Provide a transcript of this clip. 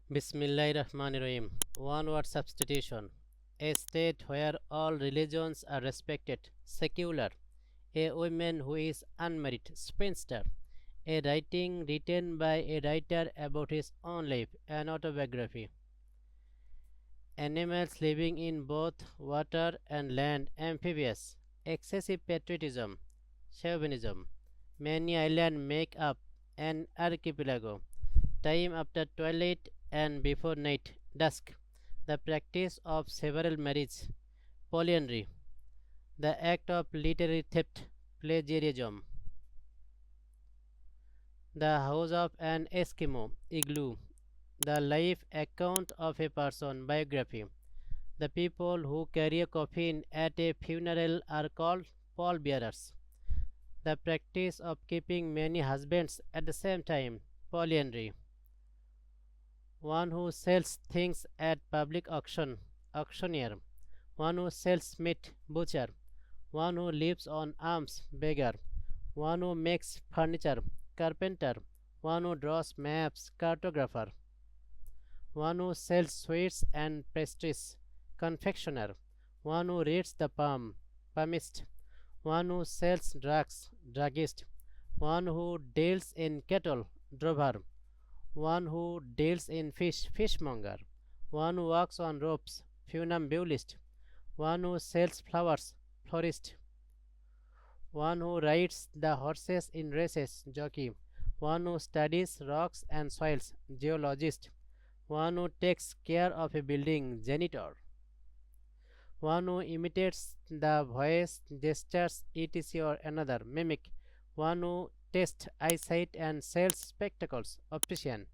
Bismillahirrahmanirrahim. One word substitution. A state where all religions are respected. Secular. A woman who is unmarried. Spinster. A writing written by a writer about his own life. An autobiography. Animals living in both water and land. Amphibious. Excessive patriotism. Chauvinism. Many islands make up an archipelago. Time after twilight and before night, dusk. The practice of several marriages. Polyandry. The act of literary theft. Plagiarism. The house of an Eskimo. Igloo. The life account of a person. Biography. The people who carry a coffin at a funeral are called pallbearers. The practice of keeping many husbands at the same time. Polyandry. One who sells things at public auction. Auctioneer. One who sells meat. Butcher. One who lives on alms. Beggar. One who makes furniture. Carpenter. One who draws maps. Cartographer. One who sells sweets and pastries. Confectioner. One who reads the palm. Palmist. One who sells drugs. Druggist. One who deals in cattle. Drover. One who deals in fish. Fishmonger. One who walks on ropes. Funambulist. One who sells flowers. Florist. One who rides the horses in races. Jockey. One who studies rocks and soils. Geologist. One who takes care of a building. Janitor. One who imitates the voice, gestures, etc. or another. Mimic. One who tests eyesight and sells spectacles. Optician.